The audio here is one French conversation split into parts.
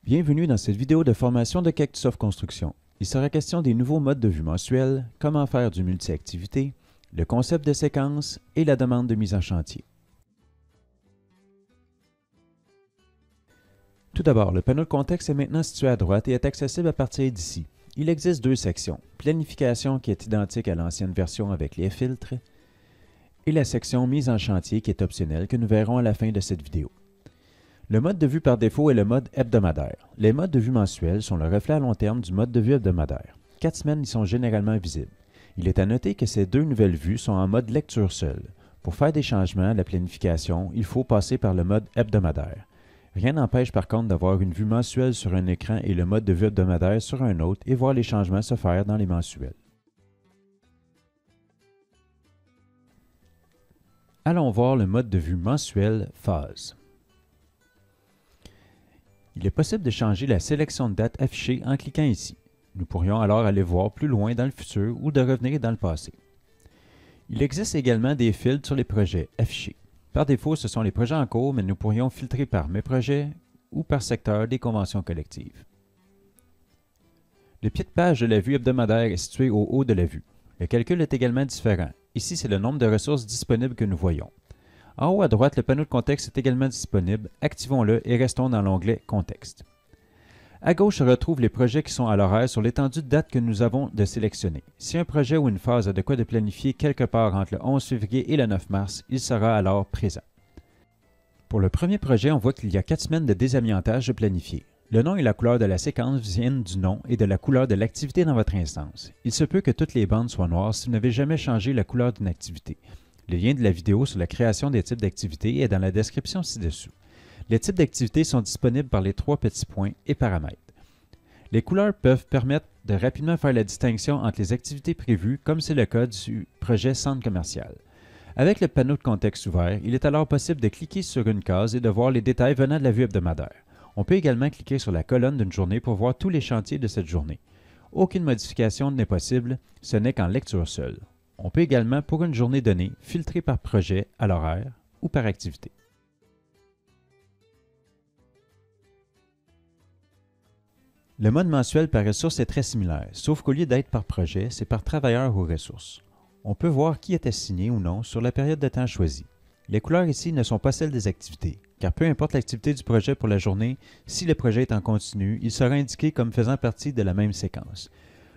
Bienvenue dans cette vidéo de formation de Cactusoft Construction. Il sera question des nouveaux modes de vue mensuels, comment faire du multi-activité, le concept de séquence et la demande de mise en chantier. Tout d'abord, le panneau de contexte est maintenant situé à droite et est accessible à partir d'ici. Il existe deux sections, planification qui est identique à l'ancienne version avec les filtres, et la section mise en chantier qui est optionnelle que nous verrons à la fin de cette vidéo. Le mode de vue par défaut est le mode hebdomadaire. Les modes de vue mensuels sont le reflet à long terme du mode de vue hebdomadaire. 4 semaines y sont généralement visibles. Il est à noter que ces deux nouvelles vues sont en mode lecture seule. Pour faire des changements à la planification, il faut passer par le mode hebdomadaire. Rien n'empêche par contre d'avoir une vue mensuelle sur un écran et le mode de vue hebdomadaire sur un autre et voir les changements se faire dans les mensuels. Allons voir le mode de vue mensuel phase. Il est possible de changer la sélection de date affichée en cliquant ici. Nous pourrions alors aller voir plus loin dans le futur ou de revenir dans le passé. Il existe également des filtres sur les projets affichés. Par défaut, ce sont les projets en cours, mais nous pourrions filtrer par mes projets ou par secteur des conventions collectives. Le pied de page de la vue hebdomadaire est situé au haut de la vue. Le calcul est également différent. Ici, c'est le nombre de ressources disponibles que nous voyons. En haut à droite, le panneau de contexte est également disponible. Activons-le et restons dans l'onglet Contexte. À gauche se retrouvent les projets qui sont à l'horaire sur l'étendue de date que nous avons de sélectionner. Si un projet ou une phase a de quoi de planifier quelque part entre le 11 février et le 9 mars, il sera alors présent. Pour le premier projet, on voit qu'il y a 4 semaines de désamiantage de planifier. Le nom et la couleur de la séquence viennent du nom et de la couleur de l'activité dans votre instance. Il se peut que toutes les bandes soient noires si vous n'avez jamais changé la couleur d'une activité. Le lien de la vidéo sur la création des types d'activités est dans la description ci-dessous. Les types d'activités sont disponibles par les 3 petits points et paramètres. Les couleurs peuvent permettre de rapidement faire la distinction entre les activités prévues, comme c'est le cas du projet centre commercial. Avec le panneau de contexte ouvert, il est alors possible de cliquer sur une case et de voir les détails venant de la vue hebdomadaire. On peut également cliquer sur la colonne d'une journée pour voir tous les chantiers de cette journée. Aucune modification n'est possible, ce n'est qu'en lecture seule. On peut également, pour une journée donnée, filtrer par projet à l'horaire ou par activité. Le mode mensuel par ressource est très similaire, sauf qu'au lieu d'être par projet, c'est par travailleur ou ressource. On peut voir qui est assigné ou non sur la période de temps choisie. Les couleurs ici ne sont pas celles des activités, car peu importe l'activité du projet pour la journée, si le projet est en continu, il sera indiqué comme faisant partie de la même séquence.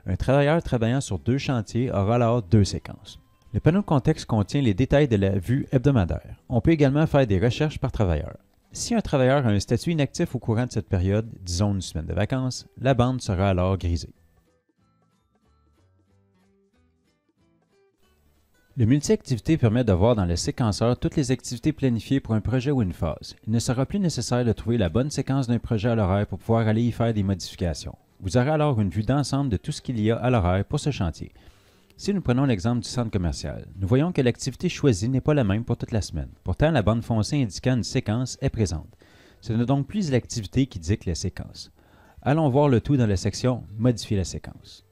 Un travailleur travaillant sur 2 chantiers aura alors 2 séquences. Le panneau de contexte contient les détails de la vue hebdomadaire. On peut également faire des recherches par travailleur. Si un travailleur a un statut inactif au courant de cette période, disons une semaine de vacances, la bande sera alors grisée. Le multi-activité permet de voir dans le séquenceur toutes les activités planifiées pour un projet ou une phase. Il ne sera plus nécessaire de trouver la bonne séquence d'un projet à l'horaire pour pouvoir aller y faire des modifications. Vous aurez alors une vue d'ensemble de tout ce qu'il y a à l'horaire pour ce chantier. Si nous prenons l'exemple du centre commercial, nous voyons que l'activité choisie n'est pas la même pour toute la semaine. Pourtant, la bande foncée indiquant une séquence est présente. Ce n'est donc plus l'activité qui dicte la séquence. Allons voir le tout dans la section « Modifier la séquence ».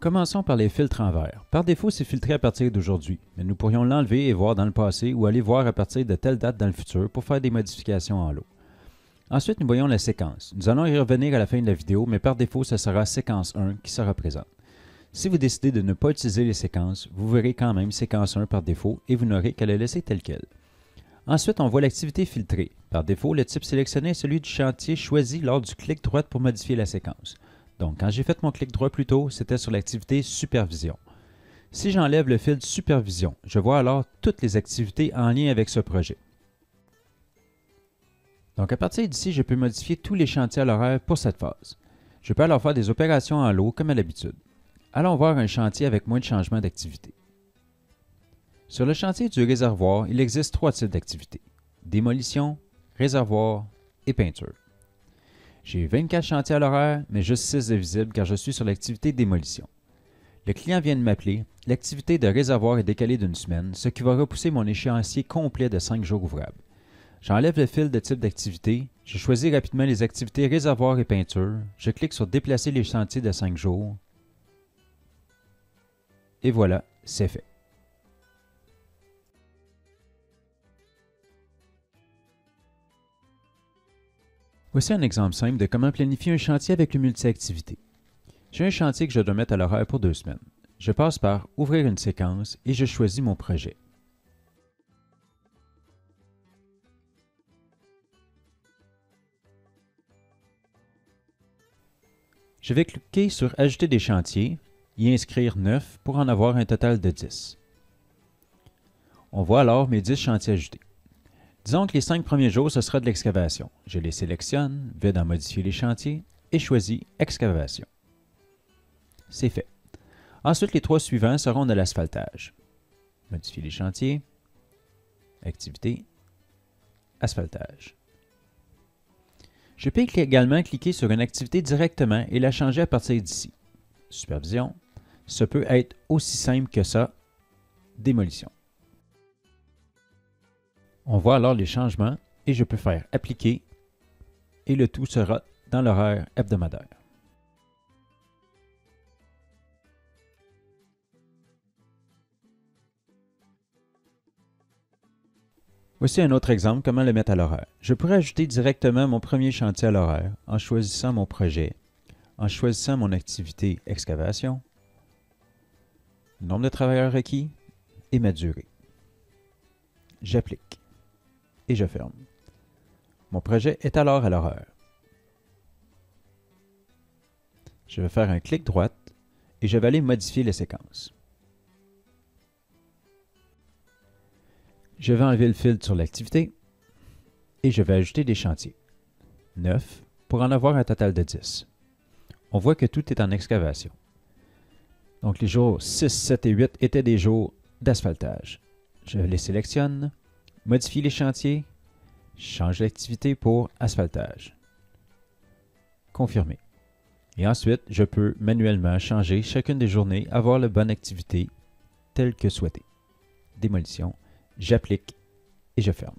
Commençons par les filtres en vert. Par défaut, c'est filtré à partir d'aujourd'hui, mais nous pourrions l'enlever et voir dans le passé ou aller voir à partir de telle date dans le futur pour faire des modifications en lot. Ensuite, nous voyons la séquence. Nous allons y revenir à la fin de la vidéo, mais par défaut, ce sera séquence 1 qui sera présente. Si vous décidez de ne pas utiliser les séquences, vous verrez quand même séquence 1 par défaut et vous n'aurez qu'à la laisser telle quelle. Ensuite, on voit l'activité filtrée. Par défaut, le type sélectionné est celui du chantier choisi lors du clic droit pour modifier la séquence. Donc, quand j'ai fait mon clic droit plus tôt, c'était sur l'activité Supervision. Si j'enlève le filtre Supervision, je vois alors toutes les activités en lien avec ce projet. Donc, à partir d'ici, je peux modifier tous les chantiers à l'horaire pour cette phase. Je peux alors faire des opérations en lot comme à l'habitude. Allons voir un chantier avec moins de changements d'activité. Sur le chantier du réservoir, il existe 3 types d'activités. Démolition, réservoir et peinture. J'ai 24 chantiers à l'horaire, mais juste 6 de visibles car je suis sur l'activité démolition. Le client vient de m'appeler. L'activité de réservoir est décalée d'une semaine, ce qui va repousser mon échéancier complet de 5 jours ouvrables. J'enlève le fil de type d'activité, je choisis rapidement les activités réservoir et peinture, je clique sur déplacer les chantiers de 5 jours, et voilà, c'est fait. Voici un exemple simple de comment planifier un chantier avec le multi-activité. J'ai un chantier que je dois mettre à l'horaire pour 2 semaines. Je passe par « Ouvrir une séquence » et je choisis mon projet. Je vais cliquer sur « Ajouter des chantiers » et inscrire 9 pour en avoir un total de 10. On voit alors mes 10 chantiers ajoutés. Disons que les 5 premiers jours, ce sera de l'excavation. Je les sélectionne, vais dans « Modifier les chantiers » et choisis « Excavation ». C'est fait. Ensuite, les 3 suivants seront de l'asphaltage. Modifier les chantiers, activité, asphaltage. Je peux également cliquer sur une activité directement et la changer à partir d'ici. Supervision, ça peut être aussi simple que ça, démolition. On voit alors les changements et je peux faire appliquer et le tout sera dans l'horaire hebdomadaire. Voici un autre exemple comment le mettre à l'horaire. Je pourrais ajouter directement mon premier chantier à l'horaire en choisissant mon projet, en choisissant mon activité excavation, le nombre de travailleurs requis et ma durée. J'applique et je ferme. Mon projet est alors à l'horaire. Je vais faire un clic droit et je vais aller modifier les séquences. Je vais enlever le filtre sur l'activité et je vais ajouter des chantiers. 9 pour en avoir un total de 10. On voit que tout est en excavation. Donc les jours 6, 7 et 8 étaient des jours d'asphaltage. Je les sélectionne, modifie les chantiers, change l'activité pour asphaltage. Confirmer. Et ensuite, je peux manuellement changer chacune des journées, avoir la bonne activité telle que souhaitée. Démolition. J'applique et je ferme.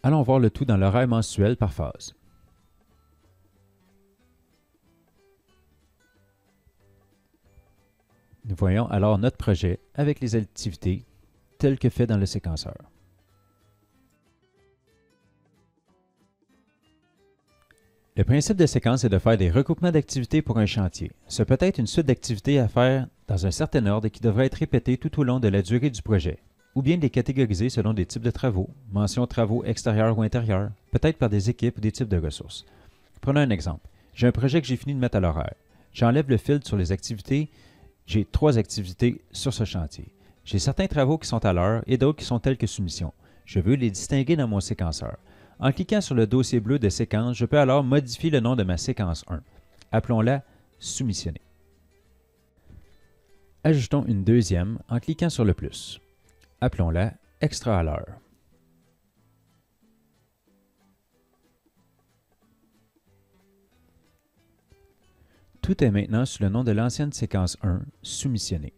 Allons voir le tout dans l'horaire mensuel par phase. Nous voyons alors notre projet avec les activités telles que fait dans le séquenceur. Le principe de séquence est de faire des recoupements d'activités pour un chantier. Ce peut être une suite d'activités à faire dans un certain ordre qui devrait être répétée tout au long de la durée du projet, ou bien de les catégoriser selon des types de travaux, mention travaux extérieurs ou intérieurs, peut-être par des équipes ou des types de ressources. Prenons un exemple. J'ai un projet que j'ai fini de mettre à l'horaire. J'enlève le filtre sur les activités. J'ai 3 activités sur ce chantier. J'ai certains travaux qui sont à l'heure et d'autres qui sont tels que soumission. Je veux les distinguer dans mon séquenceur. En cliquant sur le dossier bleu de séquence, je peux alors modifier le nom de ma séquence 1. Appelons-la « Soumissionner ». Ajoutons une deuxième en cliquant sur le plus. Appelons-la « Extra à l'heure ». Tout est maintenant sous le nom de l'ancienne séquence 1, « Soumissionner ».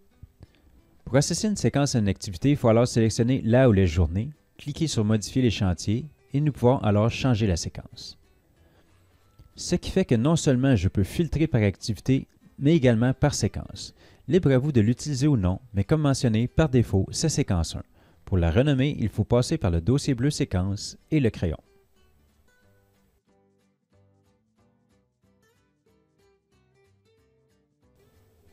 Pour associer une séquence à une activité, il faut alors sélectionner la ou les journées, cliquer sur « Modifier les chantiers » et nous pouvons alors changer la séquence. Ce qui fait que non seulement je peux filtrer par activité, mais également par séquence. Libre à vous de l'utiliser ou non, mais comme mentionné, par défaut, c'est séquence 1. Pour la renommer, il faut passer par le dossier bleu séquence et le crayon.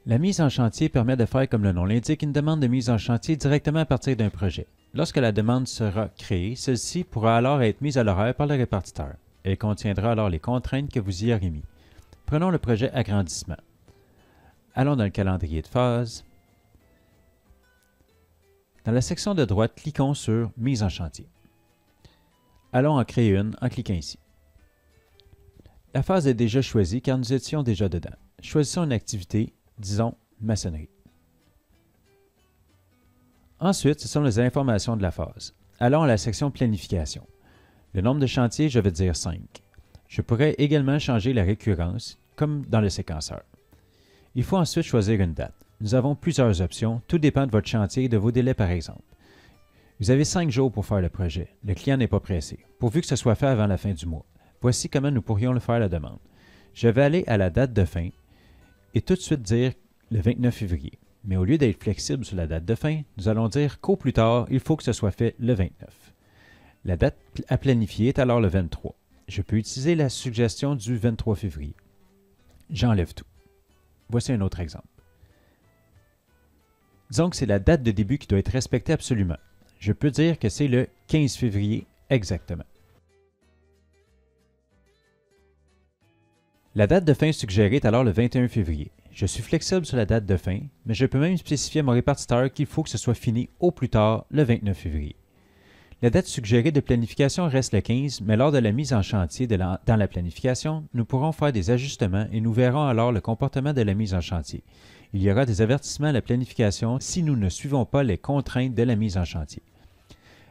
La mise en chantier permet de faire, comme le nom l'indique, une demande de mise en chantier directement à partir d'un projet. Lorsque la demande sera créée, celle-ci pourra alors être mise à l'horaire par le répartiteur. Elle contiendra alors les contraintes que vous y aurez mis. Prenons le projet agrandissement. Allons dans le calendrier de phase. Dans la section de droite, cliquons sur « Mise en chantier ». Allons en créer une en cliquant ici. La phase est déjà choisie car nous étions déjà dedans. Choisissons une activité, disons maçonnerie. Ensuite, ce sont les informations de la phase. Allons à la section planification. Le nombre de chantiers, je vais dire 5. Je pourrais également changer la récurrence, comme dans le séquenceur. Il faut ensuite choisir une date. Nous avons plusieurs options, tout dépend de votre chantier et de vos délais par exemple. Vous avez 5 jours pour faire le projet. Le client n'est pas pressé, pourvu que ce soit fait avant la fin du mois. Voici comment nous pourrions le faire la demande. Je vais aller à la date de fin et tout de suite dire le 29 février. Mais au lieu d'être flexible sur la date de fin, nous allons dire qu'au plus tard, il faut que ce soit fait le 29. La date à planifier est alors le 23. Je peux utiliser la suggestion du 23 février. J'enlève tout. Voici un autre exemple. Disons que c'est la date de début qui doit être respectée absolument. Je peux dire que c'est le 15 février exactement. La date de fin suggérée est alors le 21 février. Je suis flexible sur la date de fin, mais je peux même spécifier à mon répartiteur qu'il faut que ce soit fini au plus tard le 29 février. La date suggérée de planification reste le 15, mais lors de la mise en chantier dans la planification, nous pourrons faire des ajustements et nous verrons alors le comportement de la mise en chantier. Il y aura des avertissements à la planification si nous ne suivons pas les contraintes de la mise en chantier.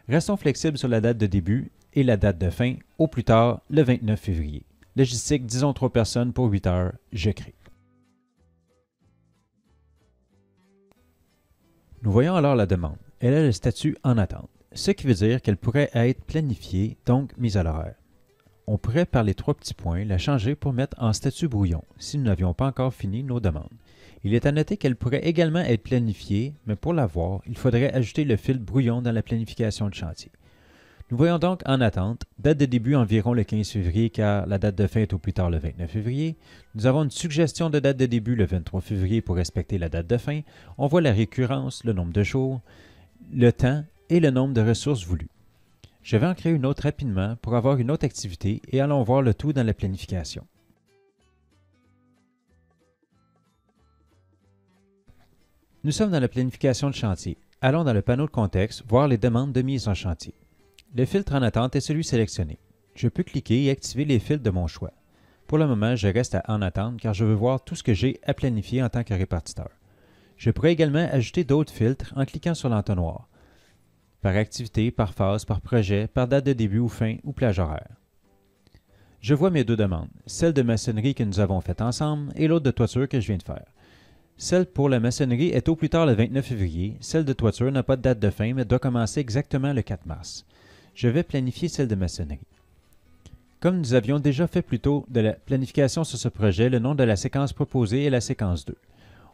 Restons flexibles sur la date de début et la date de fin, au plus tard le 29 février. Logistique, disons 3 personnes pour 8 heures, je crée. Nous voyons alors la demande. Elle a le statut en attente, ce qui veut dire qu'elle pourrait être planifiée, donc mise à l'horaire. On pourrait, par les 3 petits points, la changer pour mettre en statut brouillon, si nous n'avions pas encore fini nos demandes. Il est à noter qu'elle pourrait également être planifiée, mais pour la voir, il faudrait ajouter le fil brouillon dans la planification de chantier. Nous voyons donc en attente, date de début environ le 15 février car la date de fin est au plus tard le 29 février. Nous avons une suggestion de date de début le 23 février pour respecter la date de fin. On voit la récurrence, le nombre de jours, le temps et le nombre de ressources voulues. Je vais en créer une autre rapidement pour avoir une autre activité et allons voir le tout dans la planification. Nous sommes dans la planification de chantier. Allons dans le panneau de contexte voir les demandes de mise en chantier. Le filtre en attente est celui sélectionné. Je peux cliquer et activer les filtres de mon choix. Pour le moment, je reste à en attente car je veux voir tout ce que j'ai à planifier en tant que répartiteur. Je pourrais également ajouter d'autres filtres en cliquant sur l'entonnoir. Par activité, par phase, par projet, par date de début ou fin ou plage horaire. Je vois mes 2 demandes, celle de maçonnerie que nous avons faite ensemble et l'autre de toiture que je viens de faire. Celle pour la maçonnerie est au plus tard le 29 février, celle de toiture n'a pas de date de fin mais doit commencer exactement le 4 mars. Je vais planifier celle de maçonnerie. Comme nous avions déjà fait plus tôt de la planification sur ce projet, le nom de la séquence proposée est la séquence 2.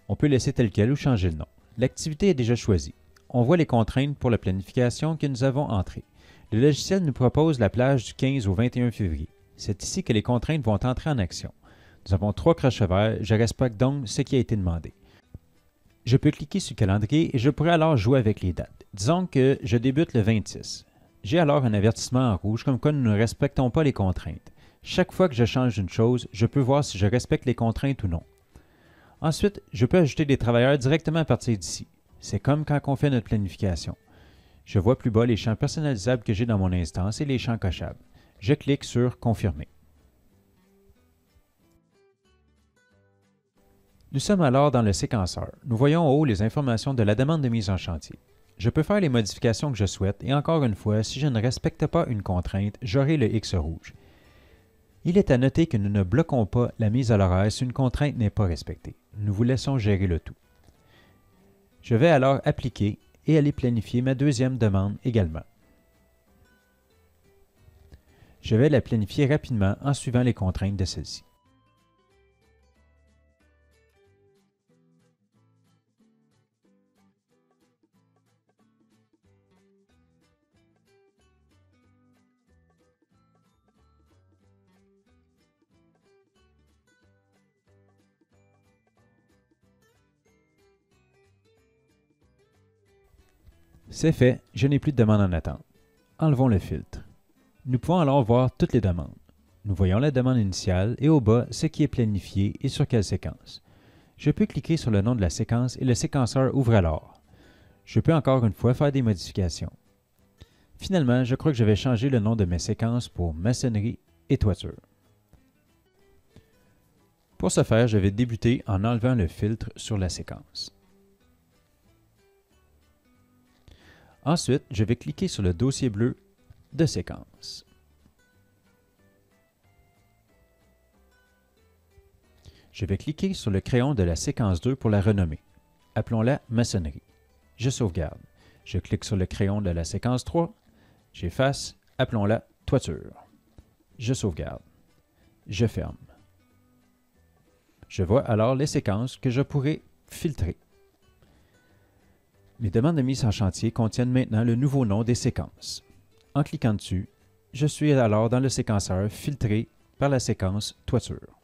On peut laisser tel quel ou changer le nom. L'activité est déjà choisie. On voit les contraintes pour la planification que nous avons entrées. Le logiciel nous propose la plage du 15 au 21 février. C'est ici que les contraintes vont entrer en action. Nous avons 3 crochets verts, je respecte donc ce qui a été demandé. Je peux cliquer sur le calendrier et je pourrais alors jouer avec les dates. Disons que je débute le 26. J'ai alors un avertissement en rouge comme quoi nous ne respectons pas les contraintes. Chaque fois que je change une chose, je peux voir si je respecte les contraintes ou non. Ensuite, je peux ajouter des travailleurs directement à partir d'ici. C'est comme quand on fait notre planification. Je vois plus bas les champs personnalisables que j'ai dans mon instance et les champs cochables. Je clique sur « Confirmer ». Nous sommes alors dans le séquenceur. Nous voyons en haut les informations de la demande de mise en chantier. Je peux faire les modifications que je souhaite et encore une fois, si je ne respecte pas une contrainte, j'aurai le X rouge. Il est à noter que nous ne bloquons pas la mise à l'horaire si une contrainte n'est pas respectée. Nous vous laissons gérer le tout. Je vais alors appliquer et aller planifier ma deuxième demande également. Je vais la planifier rapidement en suivant les contraintes de celle-ci. C'est fait, je n'ai plus de demande en attente. Enlevons le filtre. Nous pouvons alors voir toutes les demandes. Nous voyons la demande initiale et au bas ce qui est planifié et sur quelle séquence. Je peux cliquer sur le nom de la séquence et le séquenceur ouvre alors. Je peux encore une fois faire des modifications. Finalement, je crois que je vais changer le nom de mes séquences pour maçonnerie et toiture. Pour ce faire, je vais débuter en enlevant le filtre sur la séquence. Ensuite, je vais cliquer sur le dossier bleu de séquence. Je vais cliquer sur le crayon de la séquence 2 pour la renommer. Appelons-la maçonnerie. Je sauvegarde. Je clique sur le crayon de la séquence 3. J'efface. Appelons-la toiture. Je sauvegarde. Je ferme. Je vois alors les séquences que je pourrais filtrer. Mes demandes de mise en chantier contiennent maintenant le nouveau nom des séquences. En cliquant dessus, je suis alors dans le séquenceur filtré par la séquence toiture.